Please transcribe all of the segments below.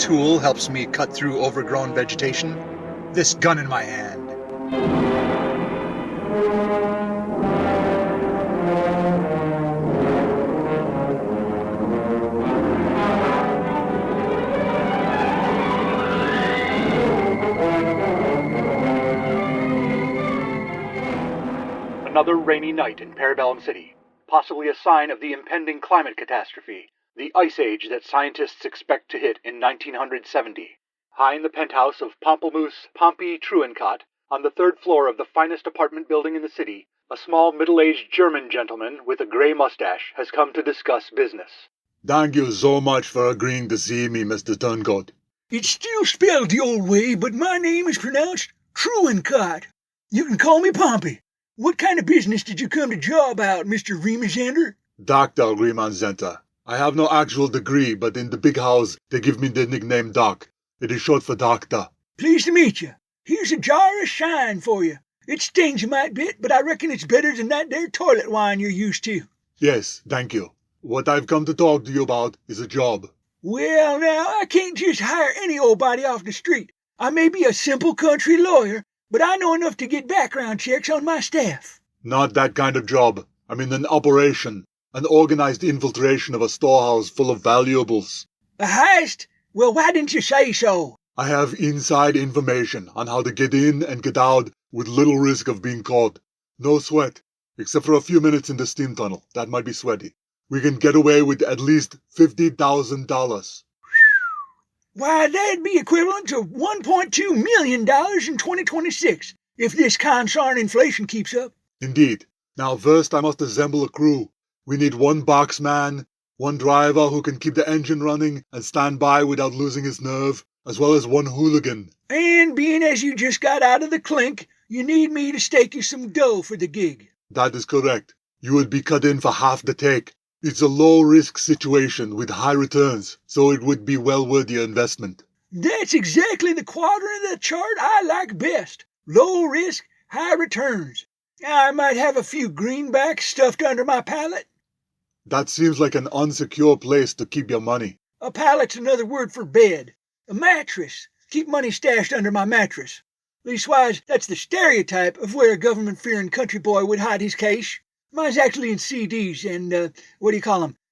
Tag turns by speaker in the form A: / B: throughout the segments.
A: tool helps me cut through overgrown vegetation. This gun in my hand.
B: Another rainy night in Parabellum City, possibly a sign of the impending climate catastrophe, the ice age that scientists expect to hit in 1970. High in the penthouse of Pamplemousse Pompey Truencott, on the third floor of the finest apartment building in the city, a small middle-aged German gentleman with a gray mustache has come to discuss business.
C: Thank you so much for agreeing to see me, Mr. Turncott.
D: It's still spelled the old way, but my name is pronounced Truencott. You can call me Pompey. What kind of business did you come to job out, Mr. Riemansander?
C: Dr. Riemansander. I have no actual degree, but in the big house, they give me the nickname Doc. It is short for doctor.
D: Pleased to meet you. Here's a jar of shine for you. It stings a mite bit, but I reckon it's better than that there toilet wine you're used to.
C: Yes, thank you. What I've come to talk to you about is a job.
D: Well, now, I can't just hire any old body off the street. I may be a simple country lawyer, but I know enough to get background checks on my staff.
C: Not that kind of job. I mean an operation. An organized infiltration of a storehouse full of valuables.
D: A heist? Well, why didn't you say so?
C: I have inside information on how to get in and get out with little risk of being caught. No sweat. Except for a few minutes in the steam tunnel. That might be sweaty. We can get away with at least $50,000.
D: Why, that'd be equivalent to $1.2 million in 2026, if this consarn inflation keeps up.
C: Indeed. Now first I must assemble a crew. We need one boxman, one driver who can keep the engine running and stand by without losing his nerve, as well as one hooligan.
D: And being as you just got out of the clink, you need me to stake you some dough for the gig.
C: That is correct. You would be cut in for half the take. It's a low-risk situation with high returns, so it would be well worth your investment.
D: That's exactly the quadrant of the chart I like best. Low risk, high returns. I might have a few greenbacks stuffed under my pallet.
C: That seems like an unsecure place to keep your money.
D: A pallet's another word for bed. A mattress. Keep money stashed under my mattress. Leastwise, that's the stereotype of where a government-fearing country boy would hide his cash. Mine's actually in CDs and,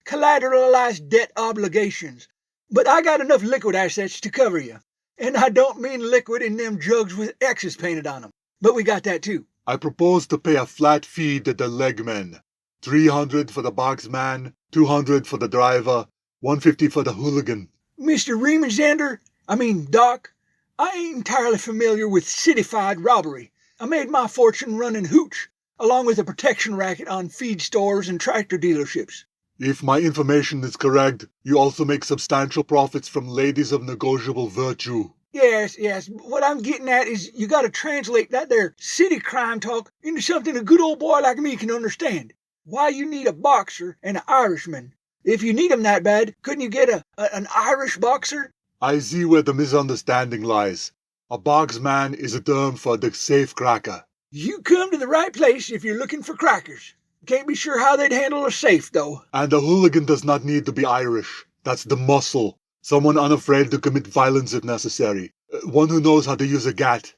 D: collateralized debt obligations. But I got enough liquid assets to cover you. And I don't mean liquid in them jugs with X's painted on them. But we got that too.
C: I propose to pay a flat fee to the legmen. $300 for the boxman, $200 for the driver, $150 for the hooligan.
D: Mr. Doc, I ain't entirely familiar with citified robbery. I made my fortune running hooch, along with a protection racket on feed stores and tractor dealerships.
C: If my information is correct, you also make substantial profits from ladies of negotiable virtue.
D: Yes. What I'm getting at is you gotta translate that there city crime talk into something a good old boy like me can understand. Why you need a boxer and an Irishman. If you need 'em that bad, couldn't you get an Irish boxer?
C: I see where the misunderstanding lies. A boxman is a term for the safe cracker.
D: You come to the right place if you're looking for crackers. Can't be sure how they'd handle a safe, though.
C: And a hooligan does not need to be Irish. That's the muscle. Someone unafraid to commit violence if necessary. One who knows how to use a gat.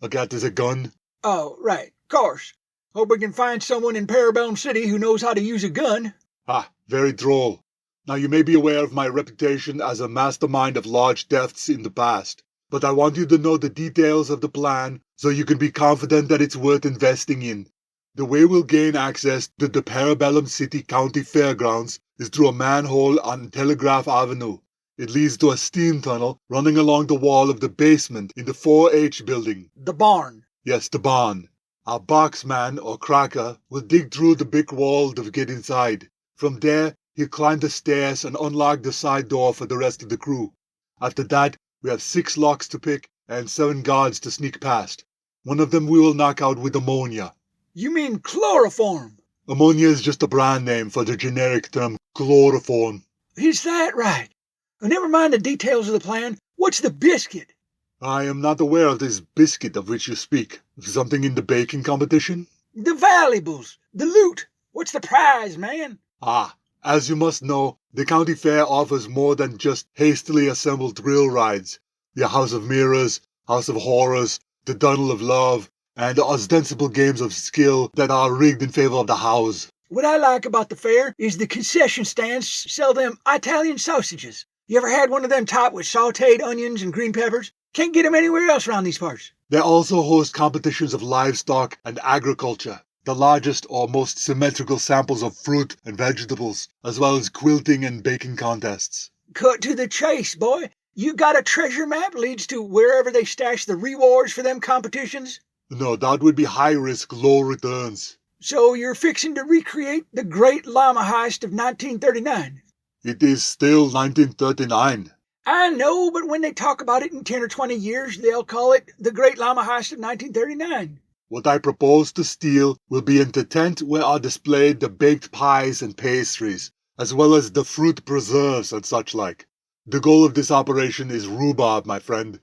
C: A gat is a gun.
D: Oh, right. Course. Hope we can find someone in Parabellum City who knows how to use a gun.
C: Ah, very droll. Now you may be aware of my reputation as a mastermind of large thefts in the past. But I want you to know the details of the plan so you can be confident that it's worth investing in. The way we'll gain access to the Parabellum City County Fairgrounds is through a manhole on Telegraph Avenue. It leads to a steam tunnel running along the wall of the basement in the 4H building.
D: The barn.
C: Yes, the barn. Our boxman or cracker will dig through the brick wall to get inside. From there, he'll climb the stairs and unlock the side door for the rest of the crew. After that, we have 6 locks to pick and 7 guards to sneak past. One of them we will knock out with ammonia.
D: You mean chloroform?
C: Ammonia is just a brand name for the generic term chloroform.
D: Is that right? Never mind the details of the plan. What's the biscuit?
C: I am not aware of this biscuit of which you speak. Something in the baking competition?
D: The valuables. The loot. What's the prize, man?
C: Ah, As you must know, the county fair offers more than just hastily assembled thrill rides. The House of Mirrors, House of Horrors, the Tunnel of Love, and ostensible games of skill that are rigged in favor of the house.
D: What I like about the fair is the concession stands sell them Italian sausages. You ever had one of them topped with sautéed onions and green peppers? Can't get them anywhere else around these parts.
C: They also host competitions of livestock and agriculture, the largest or most symmetrical samples of fruit and vegetables, as well as quilting and baking contests.
D: Cut to the chase, boy. You got a treasure map leads to wherever they stash the rewards for them competitions?
C: No, that would be high risk, low returns.
D: So you're fixing to recreate the Great Llama Heist of 1939?
C: It is still 1939.
D: I know, but when they talk about it in 10 or 20 years, they'll call it the Great Llama Heist of 1939.
C: What I propose to steal will be in the tent where are displayed the baked pies and pastries, as well as the fruit preserves and such like. The goal of this operation is rhubarb, my friend.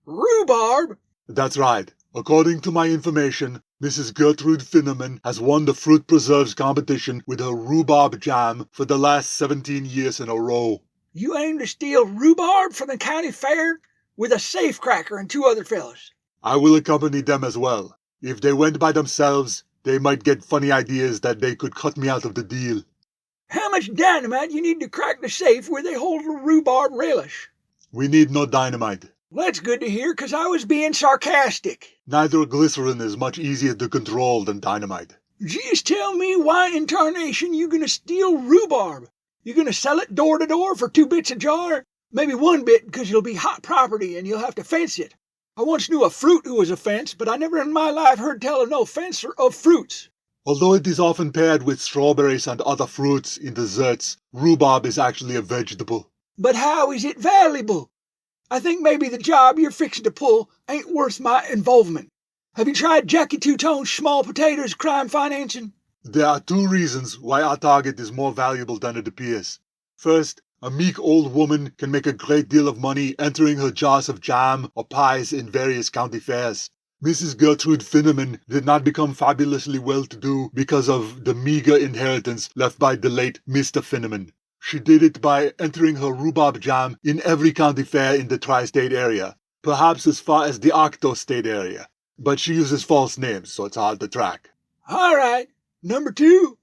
D: Rhubarb?
C: That's right. According to my information, Mrs. Gertrude Finneman has won the fruit preserves competition with her rhubarb jam for the last 17 years in a row.
D: You aim to steal rhubarb from the county fair? With a safecracker and 2 other fellows.
C: I will accompany them as well. If they went by themselves, they might get funny ideas that they could cut me out of the deal.
D: How much dynamite you need to crack the safe where they hold the rhubarb relish?
C: We need no dynamite.
D: That's good to hear, 'cause I was being sarcastic.
C: Neither glycerin is much easier to control than dynamite.
D: Just tell me why in tarnation you gonna steal rhubarb? You gonna sell it door to door for 2 bits a jar? Maybe 1 bit, because it'll be hot property and you'll have to fence it. I once knew a fruit who was a fence, but I never in my life heard tell of no fencer of fruits.
C: Although it is often paired with strawberries and other fruits in desserts, rhubarb is actually a vegetable.
D: But how is it valuable? I think maybe the job you're fixing to pull ain't worth my involvement. Have you tried Jackie Two-Tone's small potatoes crime financing?
C: There are 2 reasons why our target is more valuable than it appears. First, a meek old woman can make a great deal of money entering her jars of jam or pies in various county fairs. Mrs. Gertrude Finneman did not become fabulously well-to-do because of the meager inheritance left by the late Mr. Finneman. She did it by entering her rhubarb jam in every county fair in the tri-state area, perhaps as far as the Octo state area. But she uses false names, so it's hard to track.
D: All right. Number 2.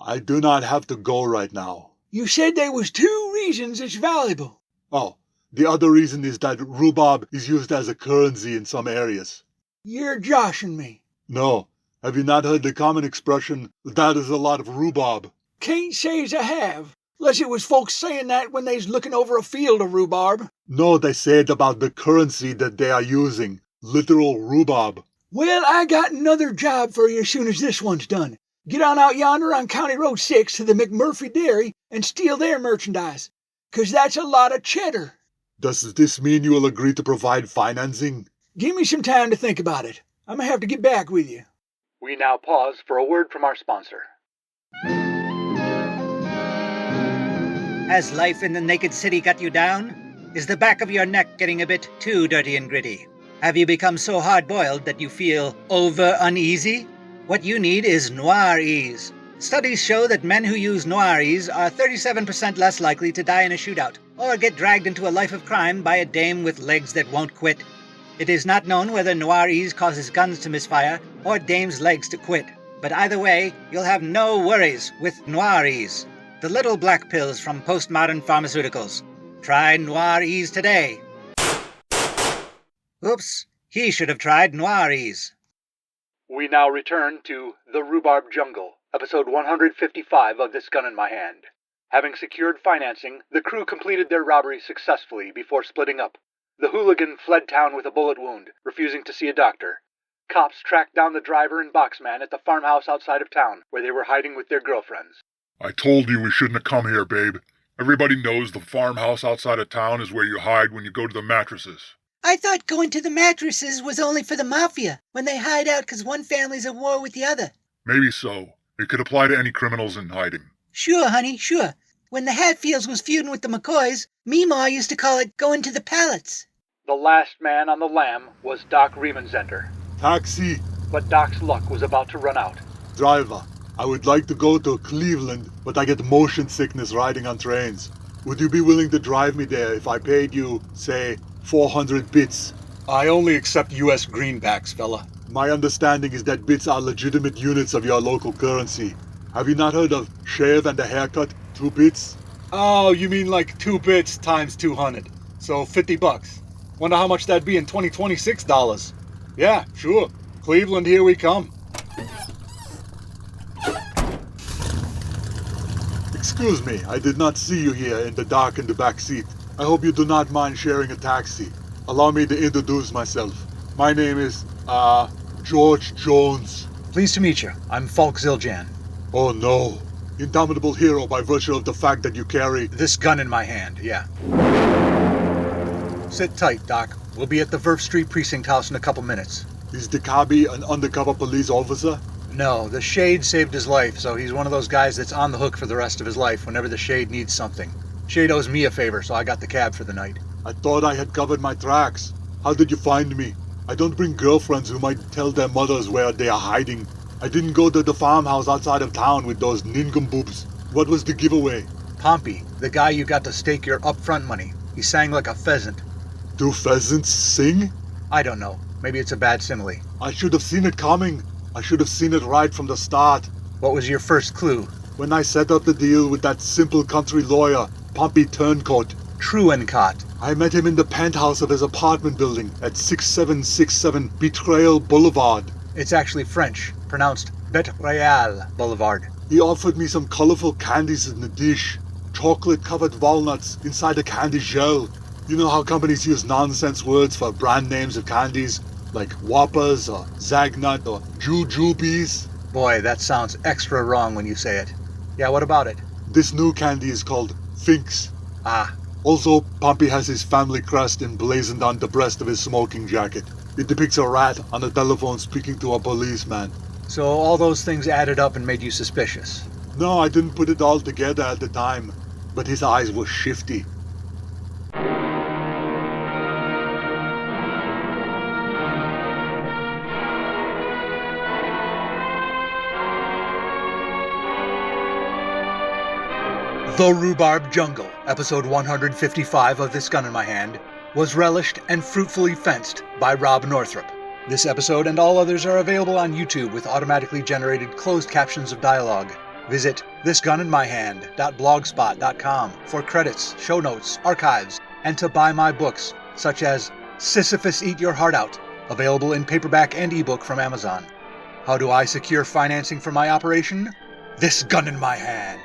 C: I do not have to go right now.
D: You said there was 2 reasons it's valuable.
C: Oh, the other reason is that rhubarb is used as a currency in some areas.
D: You're joshing me.
C: No, have you not heard the common expression, that is a lot of rhubarb?
D: Can't say as I have, unless it was folks saying that when they's looking over a field of rhubarb.
C: No, they say it about the currency that they are using, literal rhubarb.
D: Well, I got another job for you as soon as this one's done. Get on out yonder on County Road 6 to the McMurphy Dairy and steal their merchandise, 'cause that's a lot of cheddar.
C: Does this mean you will agree to provide financing?
D: Give me some time to think about it. I'm gonna have to get back with you.
B: We now pause for a word from our sponsor.
E: Has life in the naked city got you down? Is the back of your neck getting a bit too dirty and gritty? Have you become so hard-boiled that you feel over-uneasy? What you need is Noir Ease. Studies show that men who use Noir Ease are 37% less likely to die in a shootout or get dragged into a life of crime by a dame with legs that won't quit. It is not known whether Noir Ease causes guns to misfire or dames' legs to quit. But either way, you'll have no worries with Noir Ease, the little black pills from postmodern pharmaceuticals. Try Noir Ease today. Oops, he should have tried Noir Ease.
B: We now return to The Rhubarb Jungle, episode 155 of This Gun in My Hand. Having secured financing, the crew completed their robbery successfully before splitting up. The hooligan fled town with a bullet wound, refusing to see a doctor. Cops tracked down the driver and boxman at the farmhouse outside of town, where they were hiding with their girlfriends.
F: I told you we shouldn't have come here, babe. Everybody knows the farmhouse outside of town is where you hide when you go to the mattresses.
E: I thought going to the mattresses was only for the mafia, when they hide out because one family's at war with the other.
F: Maybe so. It could apply to any criminals in hiding.
E: Sure, honey, sure. When the Hatfields was feuding with the McCoys, Meemaw used to call it going to the palace.
B: The last man on the lam was Doc Riemensender.
C: Taxi!
B: But Doc's luck was about to run out.
C: Driver, I would like to go to Cleveland, but I get motion sickness riding on trains. Would you be willing to drive me there if I paid you, say, 400 bits?
A: I only accept U.S. greenbacks, fella.
C: My understanding is that bits are legitimate units of your local currency. Have you not heard of shave and a haircut, 2 bits?
A: Oh, you mean like 2 bits times 200. So $50. Wonder how much that'd be in 2026 dollars. Yeah, sure. Cleveland, here we come.
C: Excuse me, I did not see you here in the dark in the back seat. I hope you do not mind sharing a taxi. Allow me to introduce myself. My name is, George Jones.
A: Pleased to meet you. I'm Falk Zildjian.
C: Oh no. Indomitable hero by virtue of the fact that you carry...
A: This gun in my hand, yeah. Sit tight, Doc. We'll be at the Verf Street Precinct House in a couple minutes.
C: Is DeKabi an undercover police officer?
A: No, the Shade saved his life, so he's one of those guys that's on the hook for the rest of his life whenever the Shade needs something. Shade owes me a favor, so I got the cab for the night.
C: I thought I had covered my tracks. How did you find me? I don't bring girlfriends who might tell their mothers where they are hiding. I didn't go to the farmhouse outside of town with those nincompoops. What was the giveaway?
A: Pompey, the guy you got to stake your upfront money. He sang like a pheasant.
C: Do pheasants sing?
A: I don't know. Maybe it's a bad simile.
C: I should have seen it coming. I should have seen it right from the start.
A: What was your first clue?
C: When I set up the deal with that simple country lawyer, Pompey Turncoat.
A: Truencott.
C: I met him in the penthouse of his apartment building at 6767 Betrayal Boulevard.
A: It's actually French, pronounced Betrayal Boulevard.
C: He offered me some colorful candies in a dish. Chocolate-covered walnuts inside a candy shell. You know how companies use nonsense words for brand names of candies? Like Whoppers or Zagnut or Jujubes?
A: Boy, that sounds extra wrong when you say it. Yeah, what about it?
C: This new candy is called Finks.
A: Ah,
C: Also, Pompey has his family crest emblazoned on the breast of his smoking jacket. It depicts a rat on a telephone speaking to a policeman.
A: so all those things added up and made you suspicious.
C: No, I didn't put it all together at the time, but his eyes were shifty.
A: The Rhubarb Jungle, episode 155 of This Gun in My Hand, was relished and fruitfully fenced by Rob Northrop. This episode and all others are available on YouTube with automatically generated closed captions of dialogue. Visit thisguninmyhand.blogspot.com for credits, show notes, archives, and to buy my books, such as Sisyphus Eat Your Heart Out, available in paperback and ebook from Amazon. How do I secure financing for my operation? This gun in my hand.